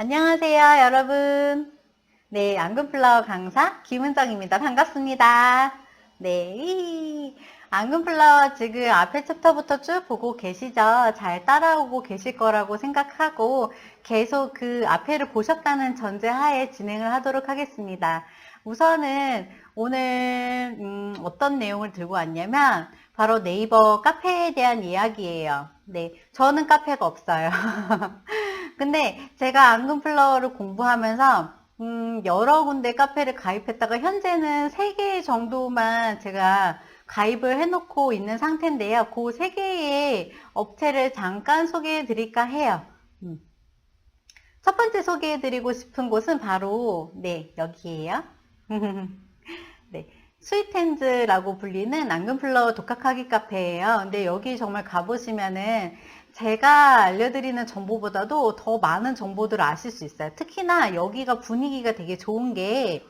안녕하세요, 여러분. 네, 앙금플라워 강사 김은정입니다. 반갑습니다. 네, 앙금플라워 지금 앞에 챕터부터 쭉 보고 계시죠? 잘 따라오고 계실 거라고 생각하고 계속 그 앞에를 보셨다는 전제하에 진행을 하도록 하겠습니다. 우선은 오늘 어떤 내용을 들고 왔냐면 바로 네이버 카페에 대한 이야기예요. 네, 저는 카페가 없어요. 근데 제가 앙금플라워를 공부하면서 여러 군데 카페를 가입했다가 현재는 3개 정도만 제가 가입을 해놓고 있는 상태인데요. 그 3개의 업체를 잠깐 소개해 드릴까 해요. 첫 번째 소개해 드리고 싶은 곳은 바로 네, 여기에요. 네, 스윗핸즈라고 불리는 앙금플라워 독학하기 카페예요. 근데 여기 정말 가보시면은 제가 알려드리는 정보보다도 더 많은 정보들을 아실 수 있어요. 특히나 여기가 분위기가 되게 좋은 게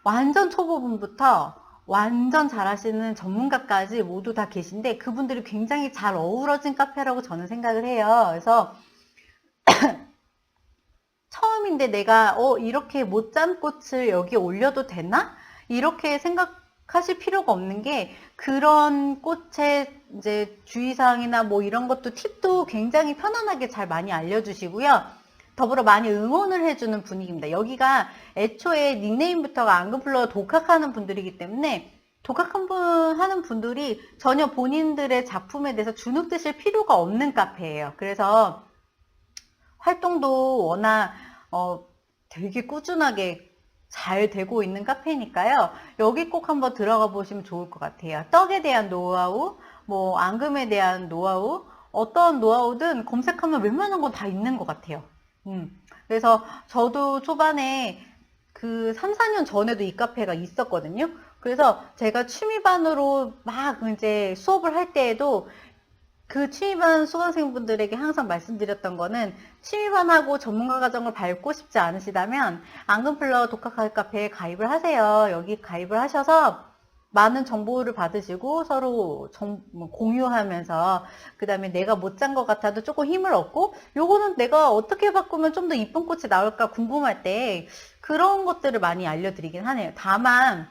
완전 초보분부터 완전 잘하시는 전문가까지 모두 다 계신데 그분들이 굉장히 잘 어우러진 카페라고 저는 생각을 해요. 그래서 처음인데 내가 이렇게 못잠꽃을 여기 올려도 되나? 이렇게 생각하실 필요가 없는 게 그런 꽃의 이제 주의사항이나 뭐 이런 것도 팁도 굉장히 편안하게 잘 많이 알려주시고요. 더불어 많이 응원을 해주는 분위기입니다. 여기가 애초에 닉네임부터가 앙금플라워 독학하는 분들이기 때문에 독학하는 분들이 전혀 본인들의 작품에 대해서 주눅 드실 필요가 없는 카페예요. 그래서 활동도 워낙 되게 꾸준하게 잘 되고 있는 카페니까요. 여기 꼭 한번 들어가 보시면 좋을 것 같아요. 떡에 대한 노하우, 뭐 앙금에 대한 노하우, 어떤 노하우든 검색하면 웬만한 건 다 있는 것 같아요. 그래서 저도 초반에 그 3, 4년 전에도 이 카페가 있었거든요. 그래서 제가 취미반으로 막 이제 수업을 할 때에도 그 취미반 수강생분들에게 항상 말씀드렸던 거는 취미반하고 전문가 과정을 밟고 싶지 않으시다면 앙금플라워 독학할 카페에 가입을 하세요. 여기 가입을 하셔서 많은 정보를 받으시고 서로 뭐 공유하면서 그 다음에 내가 못 잔 것 같아도 조금 힘을 얻고 요거는 내가 어떻게 바꾸면 좀 더 이쁜 꽃이 나올까 궁금할 때 그런 것들을 많이 알려드리긴 하네요. 다만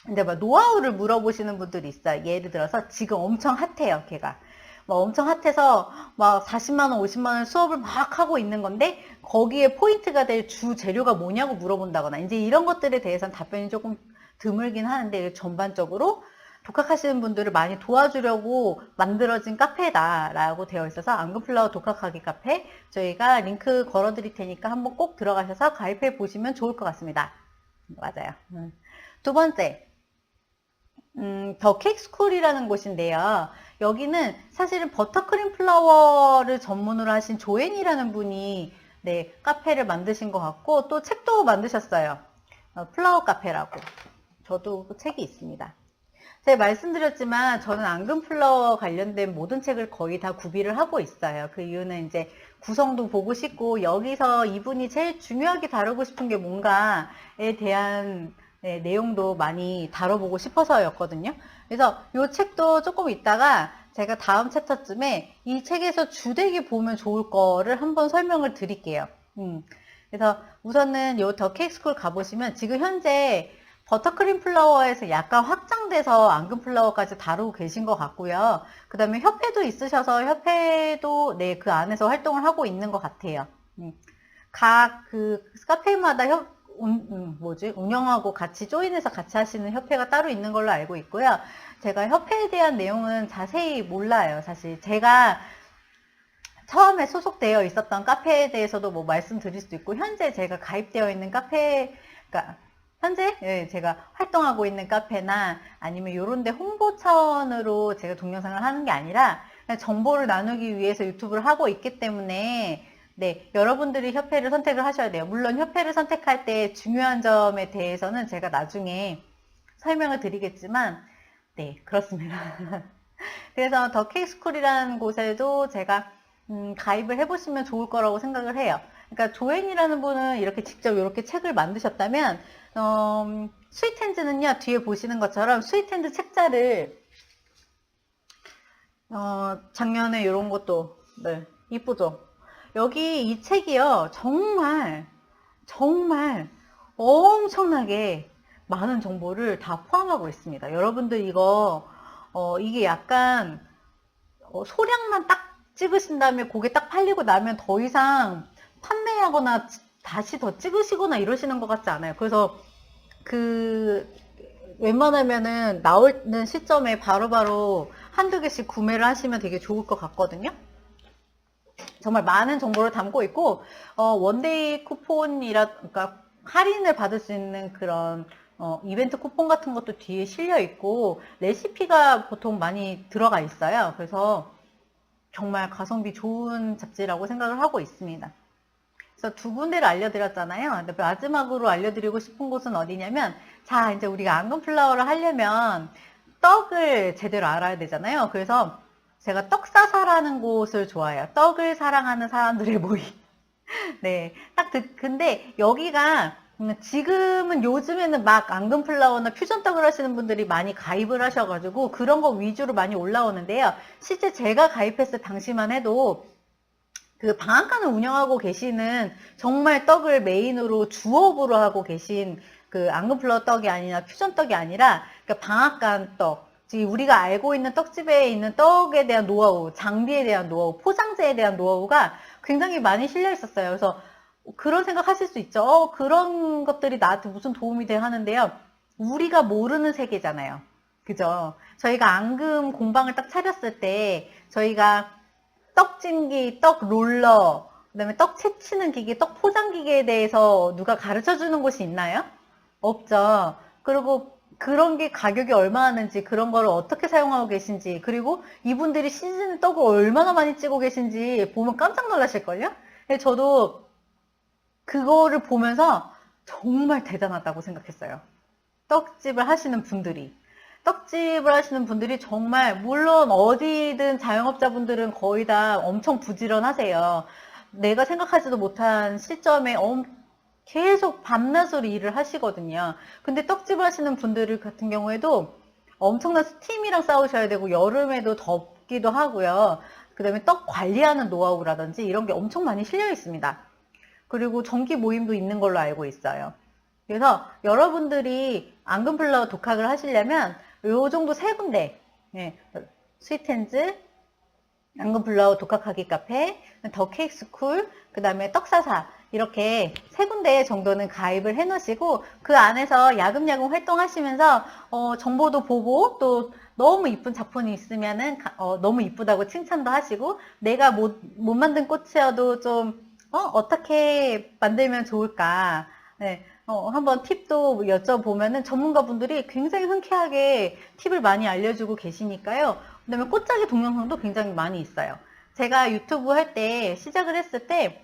근데 막 노하우를 물어보시는 분들이 있어요. 예를 들어서 지금 엄청 핫해요, 걔가. 막 엄청 핫해서 막 40만 원, 50만 원 수업을 막 하고 있는 건데 거기에 포인트가 될 주 재료가 뭐냐고 물어본다거나 이제 이런 것들에 대해서는 답변이 조금 드물긴 하는데 전반적으로 독학하시는 분들을 많이 도와주려고 만들어진 카페다라고 되어 있어서 앙금플라워 독학하기 카페 저희가 링크 걸어 드릴 테니까 한번 꼭 들어가셔서 가입해 보시면 좋을 것 같습니다. 맞아요. 두 번째, 더 케이크스쿨이라는 곳인데요. 여기는 사실은 버터크림 플라워를 전문으로 하신 조앤이라는 분이 네, 카페를 만드신 것 같고 또 책도 만드셨어요. 플라워 카페라고. 저도 그 책이 있습니다. 제가 말씀드렸지만 저는 앙금 플라워 관련된 모든 책을 거의 다 구비를 하고 있어요. 그 이유는 이제 구성도 보고 싶고 여기서 이분이 제일 중요하게 다루고 싶은 게 뭔가에 대한 네, 내용도 많이 다뤄보고 싶어서였거든요. 그래서 이 책도 조금 있다가 제가 다음 챕터쯤에 이 책에서 주되게 보면 좋을 거를 한번 설명을 드릴게요. 그래서 우선은 요 더 케이크스쿨 가보시면 지금 현재 버터크림 플라워에서 약간 확장돼서 앙금 플라워까지 다루고 계신 것 같고요. 그 다음에 협회도 있으셔서 협회도 네, 그 안에서 활동을 하고 있는 것 같아요. 각 그 카페마다 운영하고 같이 조인해서 같이 하시는 협회가 따로 있는 걸로 알고 있고요. 제가 협회에 대한 내용은 자세히 몰라요. 사실 제가 처음에 소속되어 있었던 카페에 대해서도 뭐 말씀드릴 수도 있고 현재 제가 가입되어 있는 카페, 그러니까 현재 제가 활동하고 있는 카페나 아니면 이런 데 홍보 차원으로 제가 동영상을 하는 게 아니라 그냥 정보를 나누기 위해서 유튜브를 하고 있기 때문에 네, 여러분들이 협회를 선택을 하셔야 돼요. 물론 협회를 선택할 때 중요한 점에 대해서는 제가 나중에 설명을 드리겠지만 네, 그렇습니다. 그래서 더 케이스쿨이라는 곳에도 제가 가입을 해보시면 좋을 거라고 생각을 해요. 그러니까 조앤이라는 분은 이렇게 직접 이렇게 책을 만드셨다면 스윗핸즈는요 뒤에 보시는 것처럼 스윗핸즈 책자를 작년에 이런 것도 네, 이쁘죠. 여기 이 책이요. 정말 엄청나게 많은 정보를 다 포함하고 있습니다. 여러분들 이거 이게 약간 소량만 딱 찍으신 다음에 그게 딱 팔리고 나면 더 이상 판매하거나 다시 더 찍으시거나 이러시는 것 같지 않아요. 그래서 웬만하면은 나오는 시점에 바로바로 한두 개씩 구매를 하시면 되게 좋을 것 같거든요. 정말 많은 정보를 담고 있고, 원데이 그러니까 할인을 받을 수 있는 그런 이벤트 쿠폰 같은 것도 뒤에 실려 있고, 레시피가 보통 많이 들어가 있어요. 그래서 정말 가성비 좋은 잡지라고 생각을 하고 있습니다. 그래서 두 군데를 알려드렸잖아요. 근데 마지막으로 알려드리고 싶은 곳은 어디냐면, 자, 이제 우리가 앙금플라워를 하려면 떡을 제대로 알아야 되잖아요. 그래서 제가 떡사사라는 곳을 좋아해요. 떡을 사랑하는 사람들의 모임. 네. 근데 여기가 지금은 요즘에는 막 앙금플라워나 퓨전떡을 하시는 분들이 많이 가입을 하셔가지고 그런 거 위주로 많이 올라오는데요. 실제 제가 가입했을 당시만 해도 그 방앗간을 운영하고 계시는 정말 떡을 메인으로 주업으로 하고 계신 그 앙금플라워 떡이 아니라 퓨전떡이 아니라 그러니까 방앗간 떡, 즉 우리가 알고 있는 떡집에 있는 떡에 대한 노하우, 장비에 대한 노하우, 포장재에 대한 노하우가 굉장히 많이 실려 있었어요. 그래서 그런 생각 하실 수 있죠. 그런 것들이 나한테 무슨 도움이 돼 하는데요. 우리가 모르는 세계잖아요. 그죠? 저희가 앙금 공방을 딱 차렸을 때 저희가 떡찜기, 떡 롤러, 그 다음에 떡 채치는 기계, 떡 포장 기계에 대해서 누가 가르쳐 주는 곳이 있나요? 없죠. 그리고 그런 게 가격이 얼마 하는지, 그런 거를 어떻게 사용하고 계신지, 그리고 이분들이 시즌 떡을 얼마나 많이 찍고 계신지 보면 깜짝 놀라실걸요? 저도 그거를 보면서 정말 대단하다고 생각했어요. 떡집을 하시는 분들이. 떡집을 하시는 분들이 정말, 물론 어디든 자영업자분들은 거의 다 엄청 부지런하세요. 내가 생각하지도 못한 시점에 계속 밤낮으로 일을 하시거든요. 근데 떡집을 하시는 분들 같은 경우에도 엄청난 스팀이랑 싸우셔야 되고, 여름에도 덥기도 하고요. 그 다음에 떡 관리하는 노하우라든지 이런 게 엄청 많이 실려 있습니다. 그리고 정기 모임도 있는 걸로 알고 있어요. 그래서 여러분들이 앙금플라워 독학을 하시려면 요 정도 세 군데, 네, 스위트핸즈, 앙금플라워 독학하기 카페, 더 케이크 스쿨, 그 다음에 떡사사, 이렇게 세 군데 정도는 가입을 해 놓으시고 그 안에서 야금야금 활동하시면서 정보도 보고 또 너무 이쁜 작품이 있으면은 너무 이쁘다고 칭찬도 하시고, 내가 못 만든 꽃이어도 좀 어떻게 만들면 좋을까, 네, 한번 팁도 여쭤보면은 전문가분들이 굉장히 흔쾌하게 팁을 많이 알려주고 계시니까요. 그 다음에 꽃짜기 동영상도 굉장히 많이 있어요. 제가 유튜브 할 때 시작을 했을 때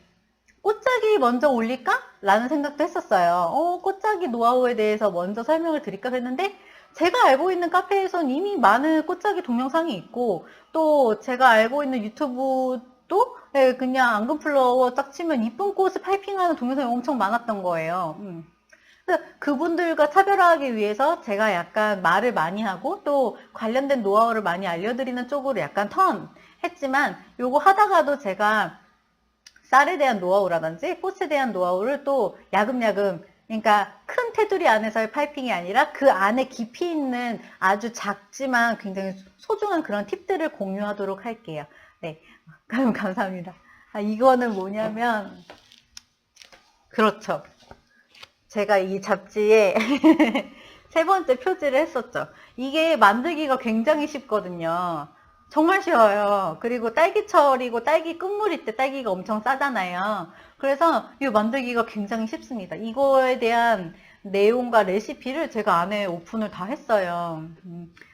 꽃짜기 먼저 올릴까? 라는 생각도 했었어요. 꽃짜기 노하우에 대해서 먼저 설명을 드릴까 했는데, 제가 알고 있는 카페에선 이미 많은 꽃짜기 동영상이 있고, 또 제가 알고 있는 유튜브도 그냥 앙금플라워 딱 치면 이쁜 꽃을 파이핑하는 동영상이 엄청 많았던 거예요. 그분들과 차별화하기 위해서 제가 약간 말을 많이 하고 또 관련된 노하우를 많이 알려드리는 쪽으로 약간 했지만, 요거 하다가도 제가 쌀에 대한 노하우라든지 꽃에 대한 노하우를 또 야금야금, 그러니까 큰 테두리 안에서의 파이핑이 아니라 그 안에 깊이 있는 아주 작지만 굉장히 소중한 그런 팁들을 공유하도록 할게요. 네, 그럼 감사합니다. 이거는 뭐냐면, 그렇죠. 제가 이 잡지에 세 번째 표지를 했었죠. 이게 만들기가 굉장히 쉽거든요. 정말 쉬워요. 그리고 딸기철이고 딸기 끝물일 때 딸기가 엄청 싸잖아요. 그래서 이 만들기가 굉장히 쉽습니다. 이거에 대한 내용과 레시피를 제가 안에 오픈을 다 했어요.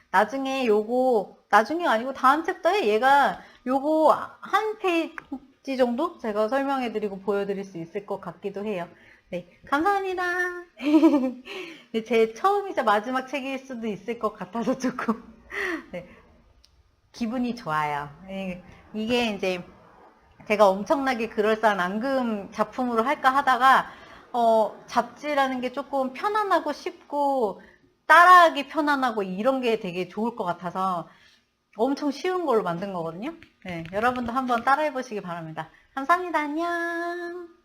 나중에 아니고 다음 챕터에 얘가 요거 한 페이지 정도 제가 설명해드리고 보여드릴 수 있을 것 같기도 해요. 네, 감사합니다. 제 처음이자 마지막 책일 수도 있을 것 같아서 조금 네, 기분이 좋아요. 이게 이제 제가 엄청나게 그럴싸한 앙금 작품으로 할까 하다가 잡지라는 게 조금 편안하고 쉽고 따라하기 편안하고 이런 게 되게 좋을 것 같아서 엄청 쉬운 걸로 만든 거거든요. 네, 여러분도 한번 따라해 보시기 바랍니다. 감사합니다. 안녕.